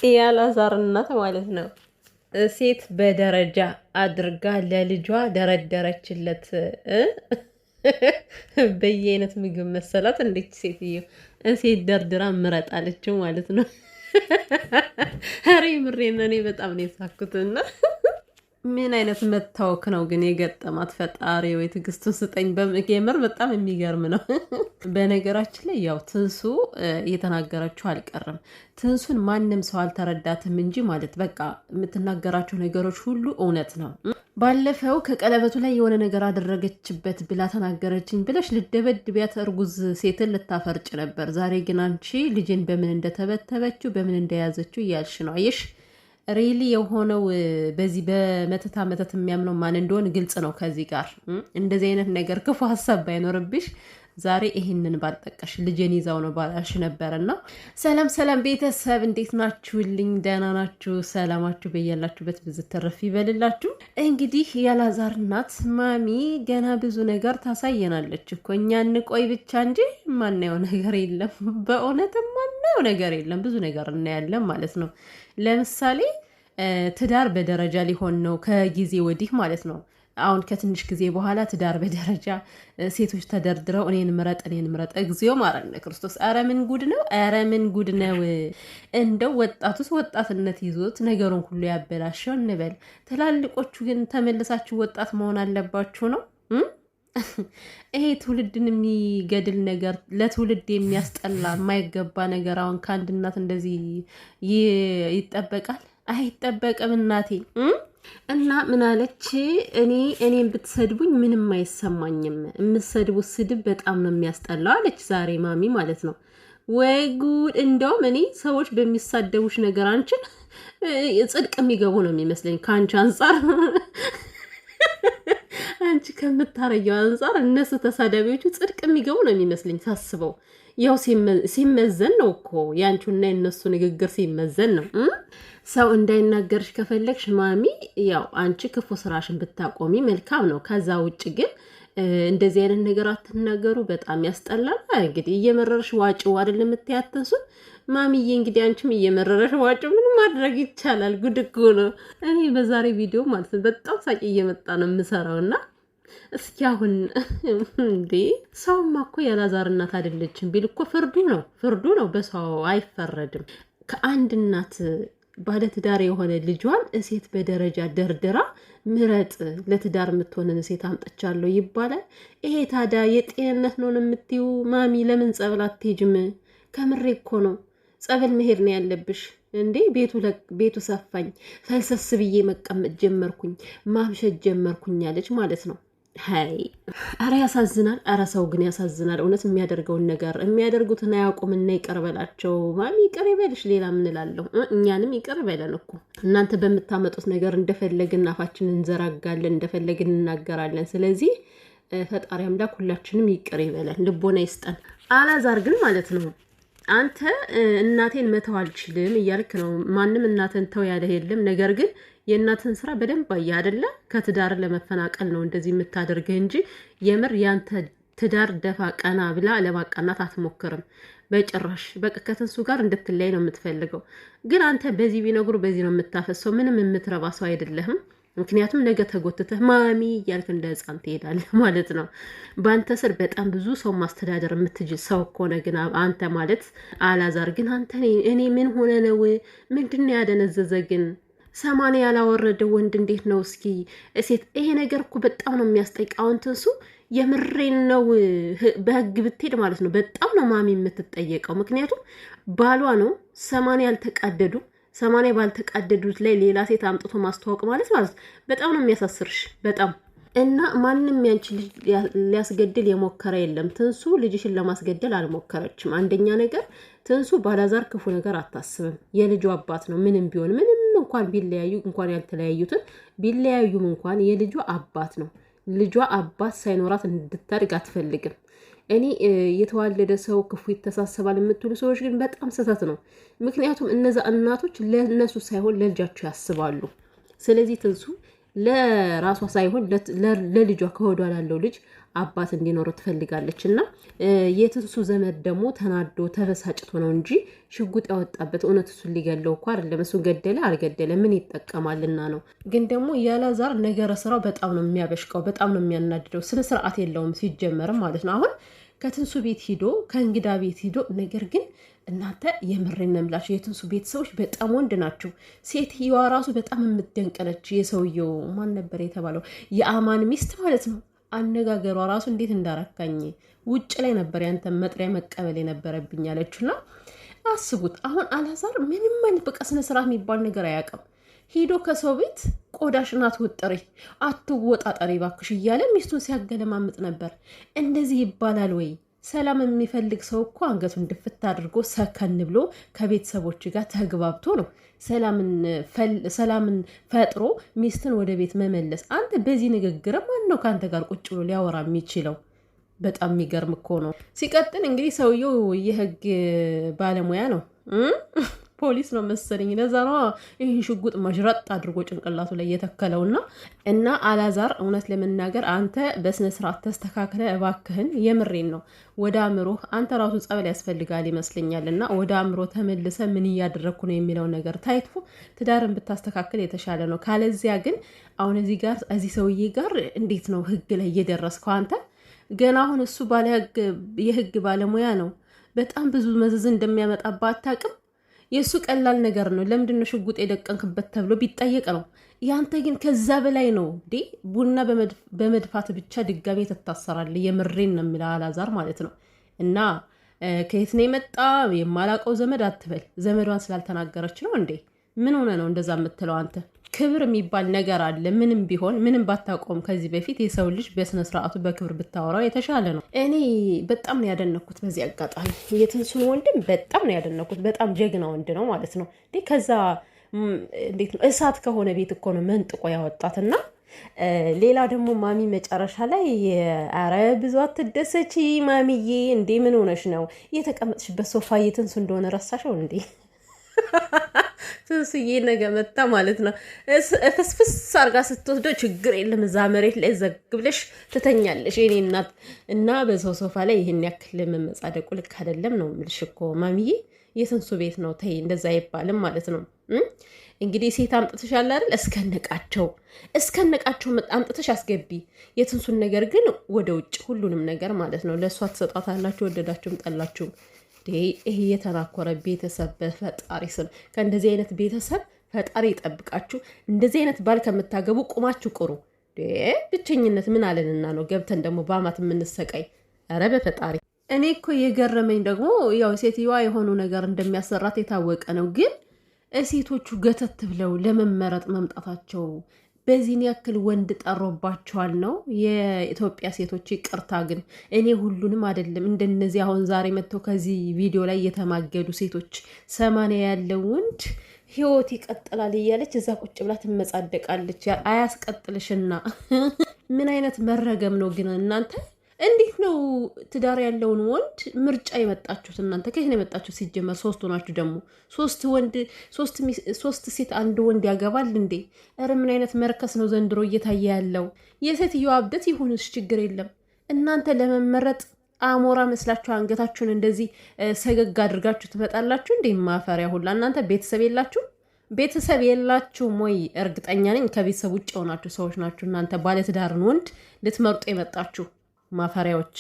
ያላዛር እናት ማለት ነው። ሴት በደረጃ አድርጋ ለልጇ ደረደረችለት። በየአይነት ምግብ መሰላት እንዴት ሴትዮ ሴት ደርድራ ምረጣለችው ማለት ነው። ኧረ ምሬን እኔ በጣም ነው የሳኩትና ምን አይነት መታወክ ነው ግን የገጠማት? ፈጣሪ ወይ ትዕግስቱን ስጠኝ። የምር በጣም የሚገርም ነው። በነገራችን ላይ ያው ትንሱ እየተናገረችው አልቀርም። ትንሱን ማንም ሰው አልተረዳትም እንጂ ማለት በቃ የምትናገራቸው ነገሮች ሁሉ እውነት ነው። ባለፈው ከቀለበቱ ላይ የሆነ ነገር አደረገችበት ብላ ተናገረችኝ ብለሽ ልደበድቢያት እርጉዝ ሴትን ልታፈርጭ ነበር። ዛሬ ግን አንቺ ልጅን በምን እንደተበተበችው በምን እንደያዘችው እያልሽ ነው። አየሽ ሪሊ የሆነው በዚህ በመተታ መተት የሚያምነው ማን እንደሆን ግልጽ ነው። ከዚህ ጋር እንደዚህ አይነት ነገር ክፉ ሀሳብ ባይኖርብሽ ዛሬ ይህንን ባልጠቀሽ ልጄን ይዛው ነው ባላሽ ነበርና። ሰላም ሰላም ቤተሰብ እንዴት ናችሁልኝ? ደህና ናችሁ? ሰላማችሁ በያላችሁበት ብዙ ተረፍ ይበልላችሁ። እንግዲህ ያላዛር እናት ማሚ ገና ብዙ ነገር ታሳየናለች እኮ እኛ እንቆይ ብቻ እንጂ ማናየው ነገር የለም። በእውነትም ማናየው ነገር የለም። ብዙ ነገር እናያለን ማለት ነው። ለምሳሌ ትዳር በደረጃ ሊሆን ነው ከጊዜ ወዲህ ማለት ነው። አሁን ከትንሽ ጊዜ በኋላ ትዳር በደረጃ ሴቶች ተደርድረው እኔን ምረጥ እግዚኦ ማረነ ክርስቶስ። ኧረ ምን ጉድ ነው! ኧረ ምን ጉድ ነው! እንደው ወጣቱስ ወጣትነት ይዞት ነገሩን ሁሉ ያበላሸው እንበል። ትላልቆቹ ግን ተመልሳችሁ ወጣት መሆን አለባችሁ ነው። ይሄ ትውልድን የሚገድል ነገር፣ ለትውልድ የሚያስጠላ የማይገባ ነገር አሁን ከአንድ እናት እንደዚህ ይጠበቃል? አይጠበቅም እናቴ። እና ምን አለች? እኔን ብትሰድቡኝ ምንም አይሰማኝም፣ የምትሰድቡት ስድብ በጣም ነው የሚያስጠላው አለች ዛሬ ማሚ ማለት ነው። ወይ ጉድ! እንደውም እኔ ሰዎች በሚሳደቡሽ ነገር አንቺን ጽድቅ የሚገቡ ነው የሚመስለኝ ከአንቺ አንጻር አንቺ ከምታረየው አንጻር እነሱ ተሳዳቢዎቹ ጽድቅ የሚገቡ ነው የሚመስለኝ ሳስበው። ያው ሲመዘን ነው እኮ የአንቺና የነሱ ንግግር ሲመዘን ነው። ሰው እንዳይናገርሽ ከፈለግሽ ማሚ ያው አንቺ ክፉ ስራሽን ብታቆሚ መልካም ነው። ከዛ ውጭ ግን እንደዚህ አይነት ነገር አትናገሩ፣ በጣም ያስጠላል። እንግዲህ እየመረረሽ ዋጭው አይደል የምትያተሱን ማሚዬ። እንግዲህ አንቺም እየመረረሽ ዋጭው፣ ምን ማድረግ ይቻላል? ጉድ እኮ ነው። እኔ በዛሬ ቪዲዮ ማለት ነው በጣም ሳቂ እየመጣ ነው የምሰራውና እስኪ አሁን እንዴ ሰውማ እኮ ያላዛር እናት አይደለችም ቢል እኮ ፍርዱ ነው። በሰው አይፈረድም። ከአንድ እናት ባለትዳር የሆነ ልጇን ሴት በደረጃ ደርድራ ምረጥ ለትዳር የምትሆንን ሴት አምጥቻለሁ ይባላል። ይሄ ታዲያ የጤንነት ነው የምትዩ? ማሚ ለምን ጸበል አትሄጅም? ከምሬ እኮ ነው። ጸበል መሄድ ነው ያለብሽ እንዴ። ቤቱ ሰፋኝ፣ ፈልሰስ ብዬ መቀመጥ ጀመርኩኝ፣ ማምሸት ጀመርኩኝ ያለች ማለት ነው። ሀይ አረ ያሳዝናል። አረ ሰው ግን ያሳዝናል እውነት። የሚያደርገውን ነገር የሚያደርጉትን አያውቁምና ይቅር በላቸው ማሚ። ይቅር ይበልሽ። ሌላ ምን እላለሁ? እኛንም ይቅር በለን እኮ እናንተ በምታመጡት ነገር እንደፈለግን አፋችንን እንዘራጋለን፣ እንደፈለግን እናገራለን። ስለዚህ ፈጣሪ አምላክ ሁላችንም ይቅር ይበለን፣ ልቦና ይስጠን። አላዛር ግን ማለት ነው አንተ እናቴን መተው አልችልም እያልክ ነው። ማንም እናትን ተው ያለህ የለም። ነገር ግን የእናትን ስራ በደንብ አየህ አይደለ? ከትዳር ለመፈናቀል ነው እንደዚህ የምታደርግህ እንጂ የምር ያንተ ትዳር ደፋ ቀና ብላ ለማቃናት አትሞክርም በጭራሽ። በቃ ከትንሱ ጋር እንድትለያይ ነው የምትፈልገው። ግን አንተ በዚህ ቢነግሩ በዚህ ነው የምታፈሰው። ምንም የምትረባ ሰው አይደለህም። ምክንያቱም ነገ ተጎትተህ ማሚ እያልክ እንደ ህፃን ትሄዳለህ ማለት ነው። በአንተ ስር በጣም ብዙ ሰው ማስተዳደር የምትችል ሰው ከሆነ ግን አንተ ማለት አላዛር ግን አንተ እኔ ምን ሆነ ነው? ምንድን ነው ያደነዘዘ ግን? 80 ያላወረደ ወንድ እንዴት ነው እስኪ ሴት? ይሄ ነገር እኮ በጣም ነው የሚያስጠይቃውን። ትንሱ የምሬን ነው። በህግ ብትሄድ ማለት ነው በጣም ነው ማሚ የምትጠየቀው። ምክንያቱም ባሏ ነው 80 ያልተቃደዱ 80 ባልተቃደዱት ላይ ሌላ ሴት አምጥቶ ማስተዋወቅ ማለት በጣም ነው የሚያሳስርሽ በጣም። እና ማንም ያንቺ ልጅ ሊያስገድል የሞከረ የለም። ትንሱ ልጅሽን ለማስገደል አልሞከረችም። አንደኛ ነገር ትንሱ ባላዛር ክፉ ነገር አታስብም። የልጁ አባት ነው። ምንም ቢሆን ምንም እንኳን ቢለያዩ እንኳን ያልተለያዩትን ቢለያዩም እንኳን የልጇ አባት ነው። ልጇ አባት ሳይኖራት እንድታድግ አትፈልግም። እኔ የተዋለደ ሰው ክፉ ይተሳሰባል የምትሉ ሰዎች ግን በጣም ስህተት ነው። ምክንያቱም እነዛ እናቶች ለነሱ ሳይሆን ለልጃቸው ያስባሉ። ስለዚህ ትንሱ ለራሷ ሳይሆን ለልጇ ከሆዷ ላለው ልጅ አባት እንዲኖረው ትፈልጋለች። እና የትንሱ ዘመድ ደግሞ ተናዶ ተበሳጭቶ ነው እንጂ ሽጉጥ ያወጣበት እውነት እሱን ሊገለው እኮ አይደለም። እሱ ገደለ አልገደለ ምን ይጠቀማልና ነው። ግን ደግሞ ያላዛር ነገረ ስራው በጣም ነው የሚያበሽቀው፣ በጣም ነው የሚያናድደው። ስነ ስርዓት የለውም ሲጀመርም ማለት ነው። አሁን ከትንሱ ቤት ሂዶ ከእንግዳ ቤት ሂዶ ነገር ግን እናንተ የምሬን ነው የምላችሁ የትንሱ ቤተሰቦች በጣም ወንድ ናቸው። ሴትየዋ ራሱ በጣም የምትደንቀለች። የሰውየው ማን ነበር የተባለው የአማን ሚስት ማለት ነው። አነጋገሯ ራሱ እንዴት እንዳረካኝ ውጭ ላይ ነበር ያንተ መጥሪያ መቀበል የነበረብኝ አለችና አስቡት። አሁን አላዛር ምንም አይነት በቃ ስነ ስርዓት የሚባል ነገር አያውቅም። ሂዶ ከሰው ቤት ቆዳሽን አትወጠሪ አትወጣጠሪ ባክሽ እያለ ሚስቱን ሲያገለማምጥ ነበር። እንደዚህ ይባላል ወይ? ሰላም የሚፈልግ ሰው እኮ አንገቱን ድፍት አድርጎ ሰከን ብሎ ከቤተሰቦች ጋር ተግባብቶ ነው ሰላምን ፈጥሮ ሚስትን ወደ ቤት መመለስ። አንተ በዚህ ንግግር ማን ነው ከአንተ ጋር ቁጭ ብሎ ሊያወራ የሚችለው? በጣም የሚገርም እኮ ነው። ሲቀጥል እንግዲህ ሰውየው የህግ ባለሙያ ነው፣ ፖሊስ ነው መሰለኝ። ለዛ ነው ይህን ሽጉጥ መዥረጥ አድርጎ ጭንቅላቱ ላይ የተከለውና እና አላዛር እውነት ለመናገር አንተ በስነ ስርዓት ተስተካክለ እባክህን፣ የምሬን ነው። ወደ አእምሮህ አንተ ራሱ ጸበል ያስፈልጋል ይመስለኛል። እና ወደ አእምሮ ተመልሰ ምን እያደረግኩ ነው የሚለው ነገር ታይቶ ትዳርን ብታስተካክል የተሻለ ነው። ካለዚያ ግን አሁን እዚህ ሰውዬ ጋር እንዴት ነው ህግ ላይ እየደረስከው አንተ? ገና አሁን እሱ የህግ ባለሙያ ነው። በጣም ብዙ መዘዝ እንደሚያመጣባት አታውቅም። የእሱ ቀላል ነገር ነው። ለምንድነው ሽጉጥ የደቀንክበት ተብሎ ቢጠየቅ ነው። ያንተ ግን ከዛ በላይ ነው። ቡና በመድፋት ብቻ ድጋሜ ትታሰራለህ። የምሬን ነው የሚለው አላዛር ማለት ነው። እና ከየት ነው የመጣ የማላውቀው ዘመድ አትበል። ዘመዷን ስላልተናገረች ነው እንዴ? ምን ሆነ ነው እንደዛ የምትለው አንተ? ክብር የሚባል ነገር አለ። ምንም ቢሆን ምንም ባታቆም ከዚህ በፊት የሰው ልጅ በስነ ስርዓቱ በክብር ብታወራው የተሻለ ነው። እኔ በጣም ነው ያደነኩት በዚህ አጋጣሚ የትንሱን ወንድም በጣም ነው ያደነኩት። በጣም ጀግና ወንድ ነው ማለት ነው። ከዛ እንዴት ነው እሳት ከሆነ ቤት እኮ ነው መንጥቆ ያወጣትና ሌላ ደግሞ ማሚ መጨረሻ ላይ አረ ብዙ አትደሰቺ ማሚዬ፣ እንዴ ምን ሆነሽ ነው? የተቀመጥሽበት ሶፋ የትንሱ እንደሆነ ረሳሽው እንዴ? ትንሱዬ ነገ መታ ማለት ነው ፍስፍስ አርጋ ስትወስደው ችግር የለም እዛ መሬት ላይ ዘግብለሽ ትተኛለሽ የኔ እናት። እና በሰው ሶፋ ላይ ይህን ያክል መመጻደቁ ልክ አይደለም ነው የምልሽ እኮ ማሚዬ። የትንሱ ቤት ነው ተይ፣ እንደዛ አይባልም ማለት ነው። እንግዲህ ሴት አምጥተሽ ያለ አይደል እስከነቃቸው አምጥተሽ አስገቢ። የትንሱን ነገር ግን ወደ ውጭ ሁሉንም ነገር ማለት ነው ለእሷ ትሰጣታላችሁ፣ ወደዳችሁም ጠላችሁም። ይሄ የተናኮረ ቤተሰብ በፈጣሪ ስም ከእንደዚህ አይነት ቤተሰብ ፈጣሪ ይጠብቃችሁ። እንደዚህ አይነት ባል ከምታገቡ ቁማችሁ ቁሩ። ብቸኝነት ምን አለንና ነው ገብተን ደግሞ በአማት የምንሰቃይ? ኧረ በፈጣሪ። እኔ እኮ የገረመኝ ደግሞ ያው ሴትዮዋ የሆኑ ነገር እንደሚያሰራት የታወቀ ነው። ግን ሴቶቹ ገተት ብለው ለመመረጥ መምጣታቸው በዚህን ያክል ወንድ ጠሮባቸዋል ነው የኢትዮጵያ ሴቶች። ይቅርታ ግን እኔ ሁሉንም አይደለም እንደነዚህ አሁን ዛሬ መጥተው ከዚህ ቪዲዮ ላይ የተማገዱ ሴቶች 80 ያለው ወንድ ህይወት ይቀጥላል እያለች እዛ ቁጭ ብላ ትመጻደቃለች። አያስቀጥልሽና ምን አይነት መረገም ነው ግን እናንተ? እንዴት ነው ትዳር ያለውን ወንድ ምርጫ የመጣችሁት እናንተ? ከየት ነው የመጣችሁት? ሲጀመር ሶስት ሆናችሁ ደግሞ ሶስት ሴት አንድ ወንድ ያገባል እንዴ? ኧረ ምን አይነት መርከስ ነው ዘንድሮ እየታየ ያለው? የሴትዮዋ አብደት ይሁንስ ችግር የለም። እናንተ ለመመረጥ አሞራ መስላችሁ አንገታችሁን እንደዚህ ሰገግ አድርጋችሁ ትመጣላችሁ እንዴ? ማፈሪያ ሁላ እናንተ ቤተሰብ የላችሁም ወይ? እርግጠኛ ነኝ ከቤተሰብ ውጭ የሆናችሁ ሰዎች ናችሁ እናንተ። ባለትዳርን ወንድ ልትመርጡ የመጣችሁ ማፈሪያዎች።